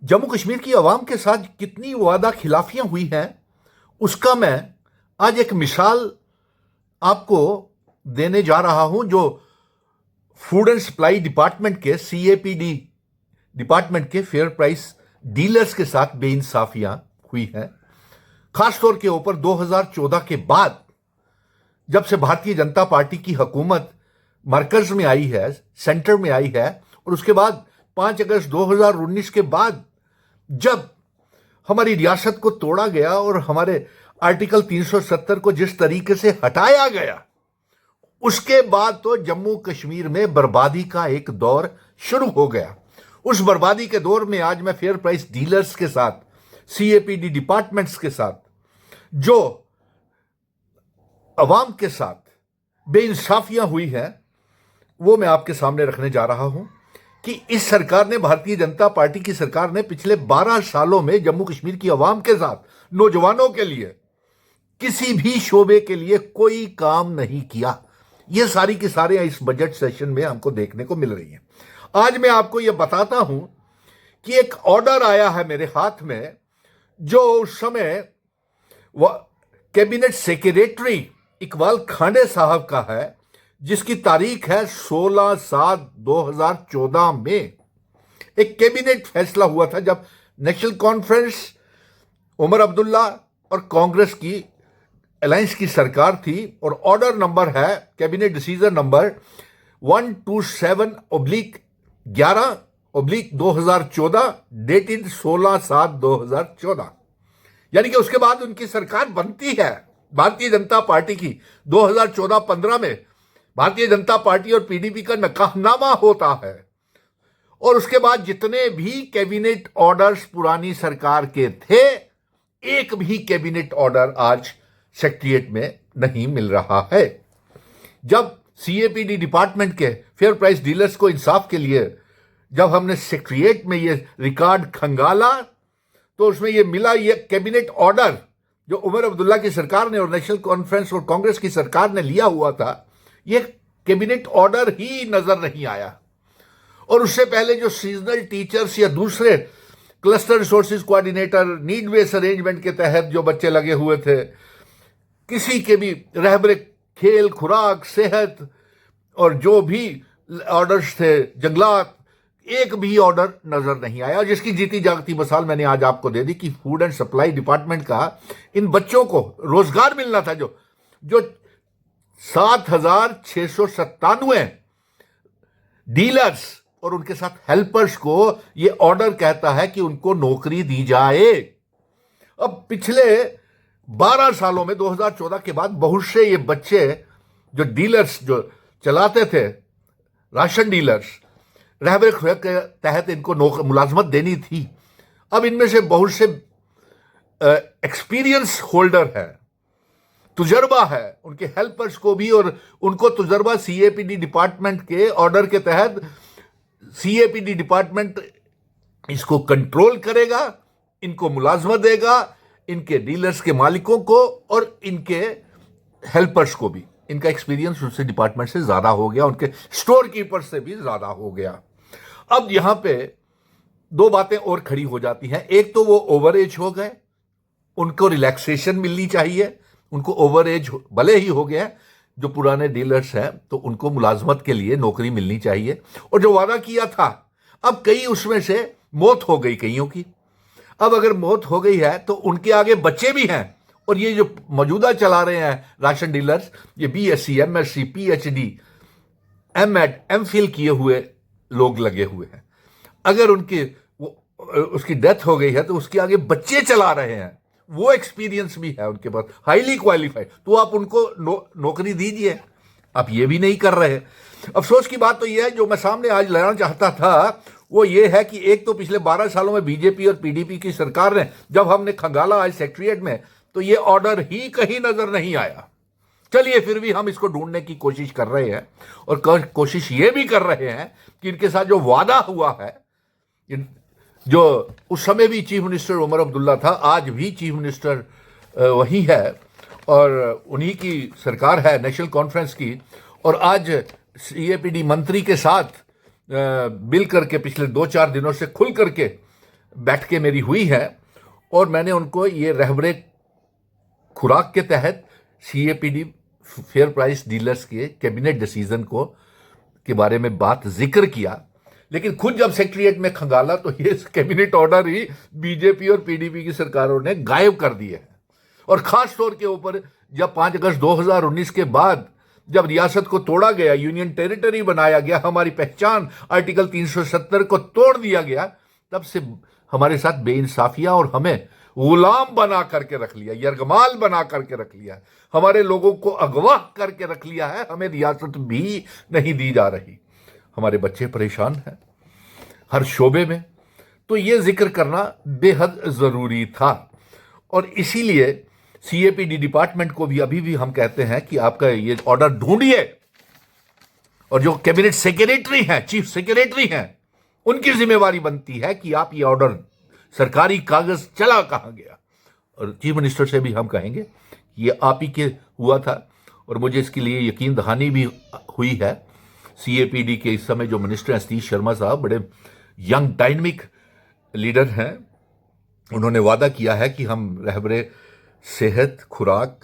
जम्मू कश्मीर की आवाम के साथ कितनी वादा खिलाफियां हुई हैं, उसका मैं आज एक मिसाल आपको देने जा रहा हूं, जो फूड एंड सप्लाई डिपार्टमेंट के सीएपीडी डिपार्टमेंट के फेयर प्राइस डीलर्स के साथ बेइंसाफियां हुई हैं। खासतौर के ऊपर 2014 के बाद, जब से भारतीय जनता पार्टी की हुकूमत मरकज में आई है, सेंटर में आई है, और उसके बाद 5 अगस्त 2019 के बाद जब हमारी रियासत को तोड़ा गया और हमारे आर्टिकल 370 को जिस तरीके से हटाया गया, उसके बाद तो जम्मू कश्मीर में बर्बादी का एक दौर शुरू हो गया। उस बर्बादी के दौर में आज मैं फेयर प्राइस डीलर्स के साथ, सीएपीडी डिपार्टमेंट्स के साथ, जो अवाम के साथ बेइंसाफियां हुई हैं, वो मैं आपके सामने रखने जा रहा हूं कि इस सरकार ने, भारतीय जनता पार्टी की सरकार ने पिछले 12 सालों में जम्मू कश्मीर की आवाम के साथ, नौजवानों के लिए, किसी भी शोबे के लिए कोई काम नहीं किया। ये सारी की सारे इस बजट सेशन में हमको देखने को मिल रही हैं। आज मैं आपको यह बताता हूं कि एक ऑर्डर आया है मेरे हाथ में, जो उस समय कैबिनेट सेक्रेटरी इकबाल खांडे साहब का है, जिसकी तारीख है 16/7/2014 में। एक कैबिनेट फैसला हुआ था जब नेशनल कॉन्फ्रेंस, उमर अब्दुल्ला और कांग्रेस की अलायंस की सरकार थी, और ऑर्डर नंबर है, कैबिनेट डिसीजन नंबर 127/11/2014, डेटेड 16/7/2014। यानी कि उसके बाद उनकी सरकार बनती है, भारतीय जनता पार्टी की। 2014-15 में भारतीय जनता पार्टी और पीडीपी का निकाहनामा होता है, और उसके बाद जितने भी कैबिनेट ऑर्डर्स पुरानी सरकार के थे, एक भी कैबिनेट ऑर्डर आज सेक्रेटेरिएट में नहीं मिल रहा है। जब सीएपीडी डिपार्टमेंट के फेयर प्राइस डीलर्स को इंसाफ के लिए जब हमने सेक्रेटेरिएट में ये रिकॉर्ड खंगाला, तो उसमें ये मिला, ये कैबिनेट ऑर्डर जो उमर अब्दुल्ला की सरकार ने और नेशनल कॉन्फ्रेंस और कांग्रेस की सरकार ने लिया हुआ था, ये कैबिनेट ऑर्डर ही नजर नहीं आया। और उससे पहले जो सीजनल टीचर्स या दूसरे cluster resources coordinator, need based arrangement के तहत जो बच्चे लगे हुए थे, किसी के भी रहबरे खेल, खुराक, सेहत और जो भी ऑर्डर्स थे, जंगलात, एक भी ऑर्डर नजर नहीं आया। जिसकी जीती जागती मिसाल मैंने आज आपको दे दी कि फूड एंड सप्लाई डिपार्टमेंट का इन बच्चों को रोजगार मिलना था, जो 7,697 डीलर्स और उनके साथ हेल्पर्स को ये ऑर्डर कहता है कि उनको नौकरी दी जाए। अब पिछले 12 सालों में 2014 के बाद बहुत से ये बच्चे, जो डीलर्स जो चलाते थे, राशन डीलर्स, रहबरे के तहत इनको मुलाजमत देनी थी। अब इनमें से बहुत से एक्सपीरियंस होल्डर है, तुजर्बा है उनके हेल्पर्स को भी, और उनको तुजर्बा सीएपीडी डिपार्टमेंट के ऑर्डर के तहत सीएपीडी डिपार्टमेंट इसको कंट्रोल करेगा, इनको मुलाजमत देगा, इनके डीलर्स के मालिकों को और इनके हेल्पर्स को भी। इनका एक्सपीरियंस उससे डिपार्टमेंट से ज्यादा हो गया, उनके स्टोर कीपर से भी ज्यादा हो गया। अब यहां पे दो बातें और खड़ी हो जाती हैं। एक तो वो ओवर एज हो गए, उनको रिलैक्सेशन मिलनी चाहिए। उनको ओवर एज भले ही हो गया, जो पुराने डीलर्स हैं, तो उनको मुलाजमत के लिए नौकरी मिलनी चाहिए। और जो वादा किया था, अब कई उसमें से मौत हो गई कईयों की। अब अगर मौत हो गई है तो उनके आगे बच्चे भी हैं, और ये जो मौजूदा चला रहे हैं राशन डीलर्स, ये BSc, MSc, PhD, MEd, MPhil किए हुए लोग लगे हुए हैं। अगर उसकी डेथ हो गई है तो उसके आगे बच्चे चला रहे हैं, वो एक्सपीरियंस भी है उनके पास, हाईली क्वालिफाइड, तो आप उनको नौकरी दीजिए। आप ये भी नहीं कर रहे। अफसोस की बात तो यह है, जो मैं सामने आज लाना चाहता था वो ये है कि एक तो पिछले 12 सालों में बीजेपी और पीडीपी की सरकार ने, जब हमने खंगाला आज सेक्रेटेरिएट में, तो ये ऑर्डर ही कहीं नजर नहीं आया। चलिए, फिर भी हम इसको ढूंढने की कोशिश कर रहे हैं, और कोशिश ये भी कर रहे हैं कि इनके साथ जो वादा हुआ है, जो उस समय भी चीफ मिनिस्टर उमर अब्दुल्ला था, आज भी चीफ मिनिस्टर वही है, और उन्हीं की सरकार है नेशनल कॉन्फ्रेंस की, और आज सीएपीडी मंत्री के साथ मिल करके पिछले 2-4 दिनों से खुल करके बैठ के मेरी हुई है और मैंने उनको ये रहबरे खुराक के तहत सीएपीडी फेयर प्राइस डीलर्स के कैबिनेट डिसीजन को के बारे में बात जिक्र किया, लेकिन खुद जब सेक्रेटरीट में खंगाला तो ये कैबिनेट ऑर्डर ही बीजेपी और पीडीपी की सरकारों ने गायब कर दिए हैं। और खास तौर के ऊपर जब 5 अगस्त 2019 के बाद जब रियासत को तोड़ा गया, यूनियन टेरिटरी बनाया गया, हमारी पहचान आर्टिकल 370 को तोड़ दिया गया, तब से हमारे साथ बेइंसाफियां और हमें गुलाम बना करके रख लिया, यरगमाल बना करके रख लिया, हमारे लोगों को अगवा करके रख लिया है। हमें रियासत भी नहीं दी जा रही, हमारे बच्चे परेशान हैं हर शोबे में। तो ये जिक्र करना बेहद जरूरी था और इसीलिए सीएपीडी डिपार्टमेंट को भी अभी भी हम कहते हैं कि आपका ये ऑर्डर ढूंढिए और जो कैबिनेट सेक्रेटरी हैं, चीफ सेक्रेटरी हैं, उनकी जिम्मेवारी बनती है कि आप ये ऑर्डर सरकारी कागज चला कहां गया। और चीफ मिनिस्टर से भी हम कहेंगे कि ये आप ही के हुआ था और मुझे इसके लिए यकीन दहानी भी हुई है। सीएपीडी के इस समय जो मिनिस्टर हैं सतीश शर्मा साहब बड़े यंग डायनेमिक लीडर हैं। उन्होंने वादा किया है कि हम रहबरे सेहत, खुराक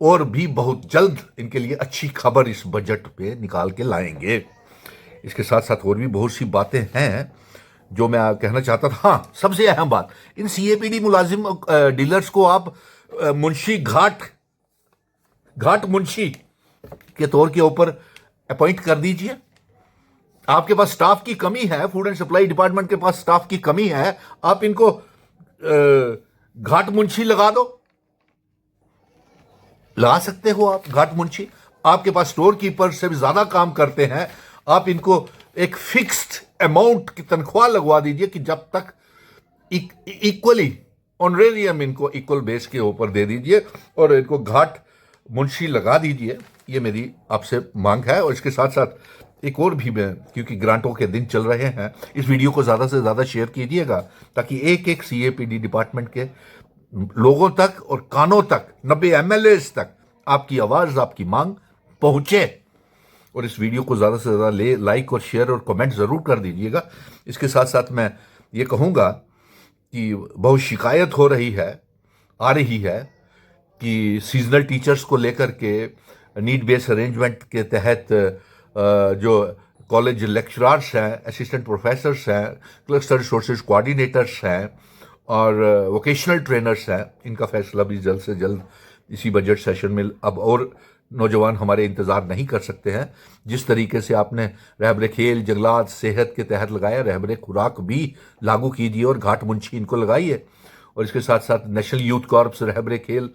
और भी बहुत जल्द इनके लिए अच्छी खबर इस बजट पे निकाल के लाएंगे। इसके साथ साथ और भी बहुत सी बातें हैं जो मैं कहना चाहता था। हाँ, सबसे अहम बात, इन सीएपीडी मुलाजिम डीलर्स को आप मुंशी घाट मुंशी के तौर के ऊपर अपॉइंट कर दीजिए। आपके पास स्टाफ की कमी है, फूड एंड सप्लाई डिपार्टमेंट के पास स्टाफ की कमी है, आप इनको घाट मुंशी लगा दो, लगा सकते हो आप घाट मुंशी। आपके पास स्टोर कीपर से भी ज्यादा काम करते हैं, आप इनको एक फिक्स्ड अमाउंट की तनख्वाह लगवा दीजिए कि जब तक इक्वली ऑनरेरियम इनको इक्वल बेस के ऊपर दे दीजिए और इनको घाट मुंशी लगा दीजिए। ये मेरी आपसे मांग है। और इसके साथ साथ एक और भी, मैं क्योंकि ग्रांटों के दिन चल रहे हैं, इस वीडियो को ज़्यादा से ज़्यादा शेयर कीजिएगा ताकि एक एक सीएपीडी डिपार्टमेंट के लोगों तक और कानों तक, 90 एमएलएस तक आपकी आवाज़, आपकी मांग पहुंचे। और इस वीडियो को ज़्यादा से ज़्यादा लाइक और शेयर और कमेंट ज़रूर कर दीजिएगा। इसके साथ साथ मैं ये कहूँगा कि बहुत शिकायत हो रही है, आ रही है कि सीजनल टीचर्स को लेकर के नीड बेस्ड अरेंजमेंट के तहत जो कॉलेज लेक्चरर्स हैं, असिस्टेंट प्रोफेसर्स हैं, क्लस्टर रिसोर्सेज कोऑर्डिनेटर्स हैं और वोकेशनल ट्रेनर्स हैं, इनका फैसला भी जल्द से जल्द इसी बजट सेशन में। अब और नौजवान हमारे इंतज़ार नहीं कर सकते हैं। जिस तरीके से आपने रहबरे खेल, जंगलात, सेहत के तहत लगाया, रहबरे खुराक भी लागू कीजिए और घाट मुंशी इनको लगाइए। और इसके साथ साथ नेशनल यूथ कॉर्प्स, रहबरे खेल,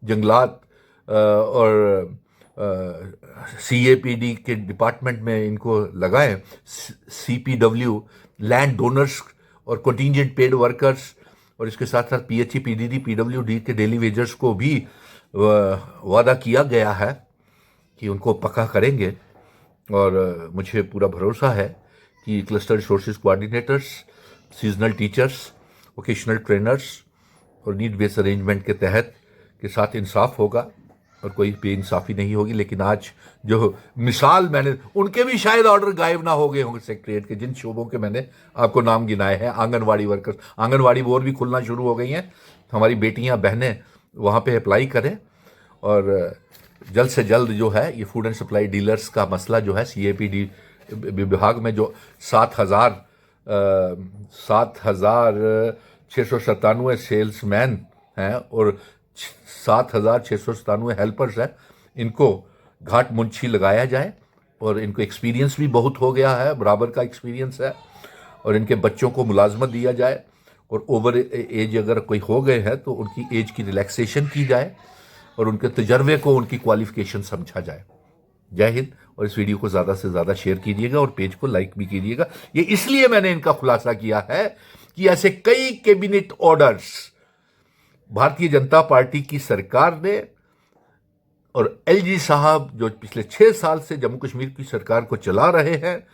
जंगलात और सीएपीडी के डिपार्टमेंट में इनको लगाएं। सीपीडब्ल्यू, लैंड डोनर्स और कंटिंजेंट पेड वर्कर्स और इसके साथ साथ पीएचई, पीडीडी, पीडब्ल्यूडी के डेली वेजर्स को भी वादा किया गया है कि उनको पक्का करेंगे। और मुझे पूरा भरोसा है कि cluster resources coordinators, seasonal teachers, vocational trainers और नीड बेस्ड अरेंजमेंट के तहत के साथ इंसाफ होगा और कोई बेइंसाफी नहीं होगी। लेकिन आज जो मिसाल मैंने, उनके भी शायद ऑर्डर गायब ना हो गए होंगे सेक्रेटरीट के, जिन शोबों के मैंने आपको नाम गिनाए हैं। आंगनवाड़ी वर्कर्स, आंगनवाड़ी और भी खुलना शुरू हो गई हैं। हमारी बेटियां, बहनें वहाँ पे अप्लाई करें और जल्द से जल्द जो है ये फूड एंड सप्लाई डीलर्स का मसला जो है, सीएपीडी विभाग में जो 7,697 सेल्समैन हैं और 7,697 हेल्पर्स हैं, इनको घाट मुंशी लगाया जाए। और इनको एक्सपीरियंस भी बहुत हो गया है, बराबर का एक्सपीरियंस है, और इनके बच्चों को मुलाजमत दिया जाए। और ओवर एज अगर कोई हो गए हैं तो उनकी एज की रिलैक्सेशन की जाए और उनके तजर्बे को, उनकी क्वालिफिकेशन समझा जाए। जय हिंद। और इस वीडियो को ज़्यादा से ज़्यादा शेयर कीजिएगा और पेज को लाइक भी कीजिएगा। ये इसलिए मैंने इनका खुलासा किया है कि ऐसे कई cabinet orders Bharatiya Janata party की सरकार ने और एलजी साहब जो पिछले 6 साल से जम्मू कश्मीर की सरकार को चला रहे हैं,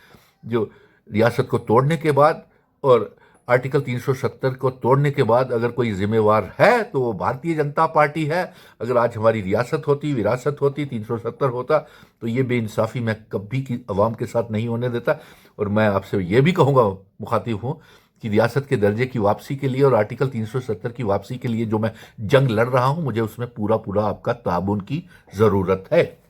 जो रियासत को तोड़ने के बाद और आर्टिकल 370 को तोड़ने के बाद अगर कोई जिम्मेवार है तो वो भारतीय जनता पार्टी है। अगर आज हमारी रियासत होती, विरासत होती, 370 होता तो ये बेइंसाफ़ी मैं कभी की अवाम के साथ नहीं होने देता। और मैं आपसे ये भी कहूँगा, मुखातिब हूँ कि रियासत के दर्जे की वापसी के लिए और आर्टिकल 370 की वापसी के लिए जो मैं जंग लड़ रहा हूं, मुझे उसमें पूरा पूरा आपका ताबून की जरूरत है।